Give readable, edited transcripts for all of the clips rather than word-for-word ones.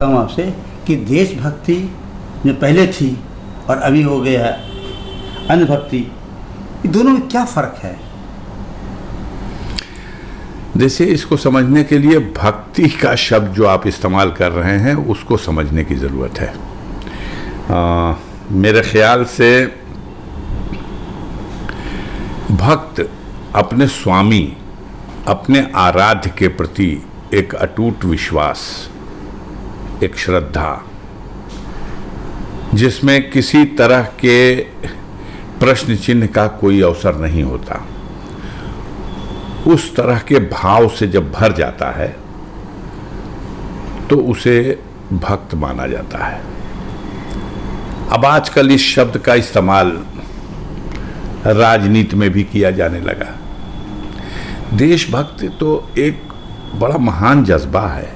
चाहता हूँ आपसे कि देशभक्ति जो पहले थी और अभी हो गया है अंधभक्ति, ये दोनों में क्या फ़र्क है? जैसे इसको समझने के लिए भक्ति का शब्द जो आप इस्तेमाल कर रहे हैं उसको समझने की ज़रूरत है। मेरे ख्याल से भक्त अपने स्वामी, अपने आराध्य के प्रति एक अटूट विश्वास, एक श्रद्धा, जिसमें किसी तरह के प्रश्न चिन्ह का कोई अवसर नहीं होता, उस तरह के भाव से जब भर जाता है तो उसे भक्त माना जाता है। अब आजकल इस शब्द का इस्तेमाल राजनीति में भी किया जाने लगा। देशभक्ति तो एक बड़ा महान जज्बा है,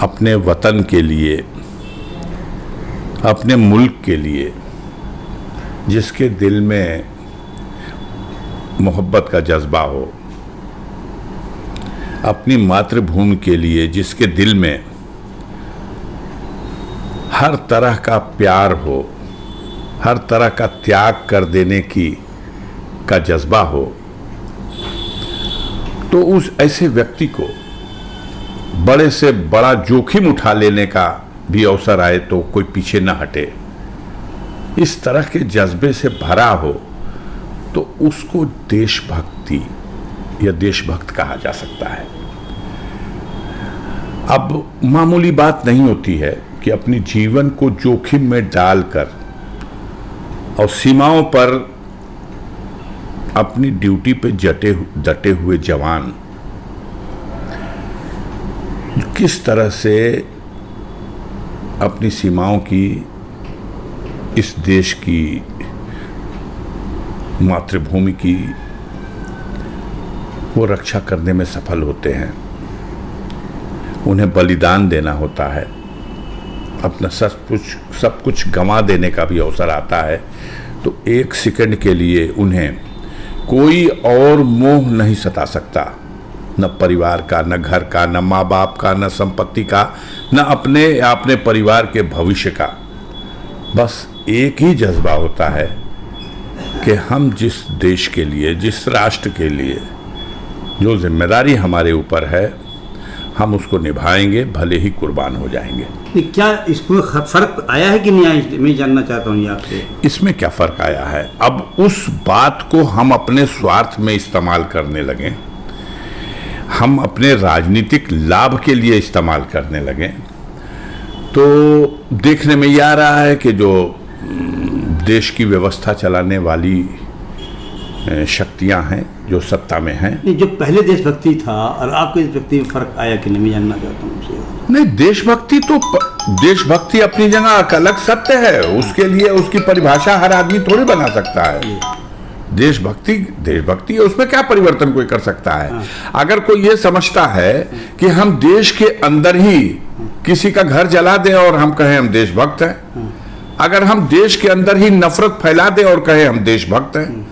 अपने वतन के लिए, अपने मुल्क के लिए, जिसके दिल में मोहब्बत का जज्बा हो, अपनी मातृभूमि के लिए जिसके दिल में हर तरह का प्यार हो, हर तरह का त्याग कर देने का जज्बा हो, तो उस ऐसे व्यक्ति को बड़े से बड़ा जोखिम उठा लेने का भी अवसर आए तो कोई पीछे न हटे। इस तरह के जज्बे से भरा हो तो उसको देशभक्ति या देशभक्त कहा जा सकता है। अब मामूली बात नहीं होती है कि अपने जीवन को जोखिम में डालकर और सीमाओं पर अपनी ड्यूटी पे डटे हुए जवान किस तरह से अपनी सीमाओं की, इस देश की, मातृभूमि की वो रक्षा करने में सफल होते हैं। उन्हें बलिदान देना होता है, अपना सब कुछ गंवा देने का भी अवसर आता है, तो एक सेकंड के लिए उन्हें कोई और मोह नहीं सता सकता, न परिवार का, न घर का, न माँ बाप का, न संपत्ति का, न अपने या अपने परिवार के भविष्य का। बस एक ही जज्बा होता है कि हम जिस देश के लिए, जिस राष्ट्र के लिए जो जिम्मेदारी हमारे ऊपर है, हम उसको निभाएंगे, भले ही कुर्बान हो जाएंगे। क्या इसमें फर्क आया है कि नहीं आया, मैं जानना चाहता हूँ आपसे। इसमें क्या फर्क आया है? अब उस बात को हम अपने स्वार्थ में इस्तेमाल करने लगे, हम अपने राजनीतिक लाभ के लिए इस्तेमाल करने लगे, तो देखने में यह आ रहा है कि जो देश की व्यवस्था चलाने वाली शक्तियां हैं, जो सत्ता में हैं, जो पहले देशभक्ति था और आपके देशभक्ति में फर्क आया कि नहीं, मैं जानना चाहता हूँ। नहीं, देशभक्ति अपनी जगह एक अलग सत्य है, उसके लिए उसकी परिभाषा हर आदमी थोड़ी बना सकता है। देशभक्ति है, उसमें क्या परिवर्तन कोई कर सकता है? अगर कोई ये समझता है कि हम देश के अंदर ही किसी का घर जला दें और हम कहें हम देशभक्त हैं, अगर हम देश के अंदर ही नफरत फैला दें और कहें हम देशभक्त हैं,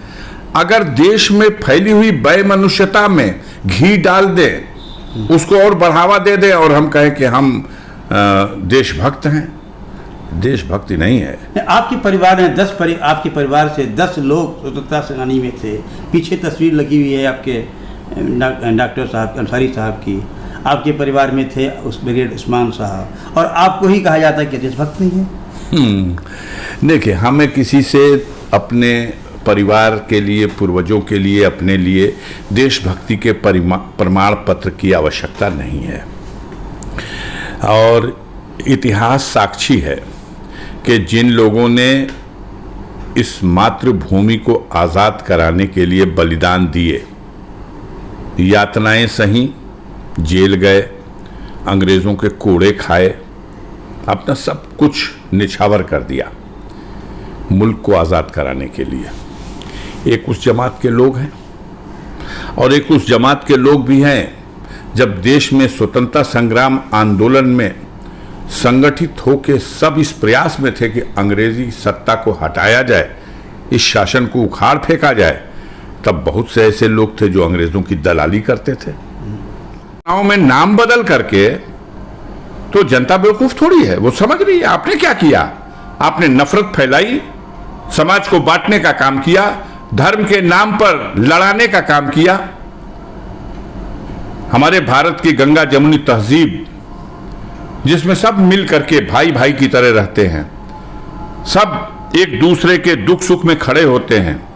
अगर देश में फैली हुई बेमनुष्यता में घी डाल दें, उसको और बढ़ावा दे दें और हम कहें कि हम देशभक्त हैं, देशभक्ति नहीं है। आपके परिवार में आपके परिवार से 10 लोग स्वतंत्रता सेनानी में थे। पीछे तस्वीर लगी हुई है आपके डॉक्टर साहब, अंसारी साहब की। आपके परिवार में थे उस ब्रिगेड उस्मान साहब, और आपको ही कहा जाता है कि देशभक्त नहीं है। देखिए, हमें किसी से अपने परिवार के लिए, पूर्वजों के लिए, अपने लिए देशभक्ति के प्रमाण पत्र की आवश्यकता नहीं है। और इतिहास साक्षी है कि जिन लोगों ने इस मातृभूमि को आज़ाद कराने के लिए बलिदान दिए, यातनाएं सही, जेल गए, अंग्रेज़ों के कोड़े खाए, अपना सब कुछ निछावर कर दिया मुल्क को आज़ाद कराने के लिए। एक उस जमात के लोग हैं और एक उस जमात के लोग भी हैं जब देश में स्वतंत्रता संग्राम आंदोलन में संगठित होकर सब इस प्रयास में थे कि अंग्रेजी सत्ता को हटाया जाए, इस शासन को उखाड़ फेंका जाए। तब बहुत से ऐसे लोग थे जो अंग्रेजों की दलाली करते थे, गाँव में नाम बदल करके तो जनता बेवकूफ थोड़ी है, वो समझ रही है। आपने क्या किया? आपने नफरत फैलाई, समाज को बांटने का काम किया, धर्म के नाम पर लड़ाने का काम किया। हमारे भारत की गंगा जमुनी तहजीब, जिसमें सब मिल करके भाई भाई की तरह रहते हैं, सब एक दूसरे के दुख सुख में खड़े होते हैं,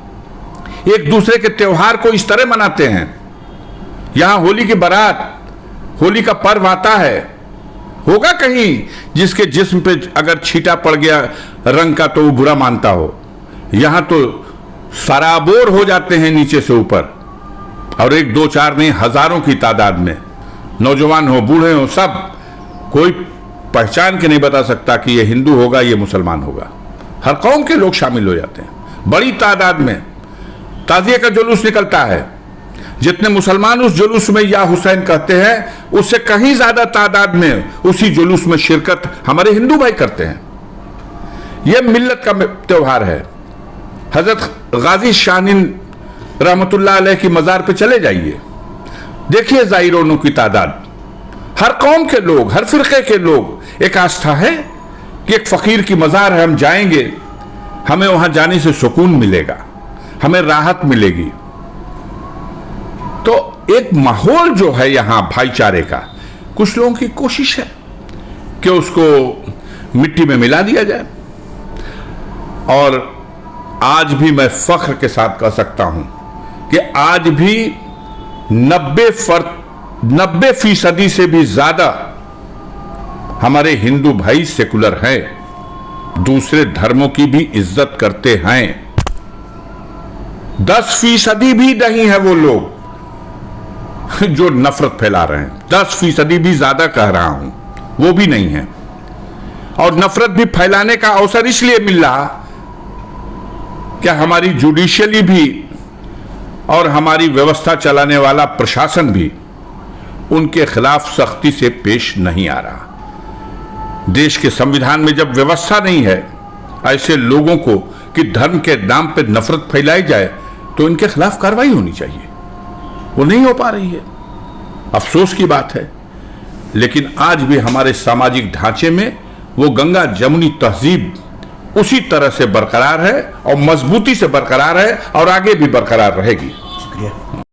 एक दूसरे के त्योहार को इस तरह मनाते हैं। यहां होली की बारात, होली का पर्व आता है, होगा कहीं जिसके जिस्म पे अगर छींटा पड़ गया रंग का तो वो बुरा मानता हो। यहां तो सराबोर हो जाते हैं नीचे से ऊपर, और एक दो चार नहीं, हजारों की तादाद में, नौजवान हो बूढ़े हो, सब, कोई पहचान के नहीं बता सकता कि ये हिंदू होगा ये मुसलमान होगा। हर कौम के लोग शामिल हो जाते हैं, बड़ी तादाद में ताजिए का जुलूस निकलता है। जितने मुसलमान उस जुलूस में या हुसैन कहते हैं, उससे कहीं ज्यादा तादाद में उसी जुलूस में शिरकत हमारे हिंदू भाई करते हैं। यह मिल्लत का त्योहार है। हजरत गाजी शाहीन रहमतुल्लाह अलैह की मजार पे चले जाइए, देखिए जायरीनों की तादाद, हर कौम के लोग, हर फिरके के लोग। एक आस्था है कि एक फकीर की मजार है, हम जाएंगे, हमें वहां जाने से सुकून मिलेगा, हमें राहत मिलेगी। तो एक माहौल जो है यहां भाईचारे का, कुछ लोगों की कोशिश है कि उसको मिट्टी में मिला दिया जाए। और आज भी मैं फख्र के साथ कह सकता हूं कि आज भी 90% से भी ज्यादा हमारे हिंदू भाई सेकुलर हैं, दूसरे धर्मों की भी इज्जत करते हैं। 10% भी नहीं है वो लोग जो नफरत फैला रहे हैं। 10% भी ज्यादा कह रहा हूं, वो भी नहीं है। और नफरत भी फैलाने का अवसर इसलिए मिल रहा कि हमारी जुडिशियली भी और हमारी व्यवस्था चलाने वाला प्रशासन भी उनके खिलाफ सख्ती से पेश नहीं आ रहा। देश के संविधान में जब व्यवस्था नहीं है ऐसे लोगों को कि धर्म के नाम पे नफरत फैलाई जाए, तो इनके खिलाफ कार्रवाई होनी चाहिए। वो नहीं हो पा रही है, अफसोस की बात है। लेकिन आज भी हमारे सामाजिक ढांचे में वो गंगा जमुनी तहजीब उसी तरह से बरकरार है और मजबूती से बरकरार है और आगे भी बरकरार रहेगी। शुक्रिया।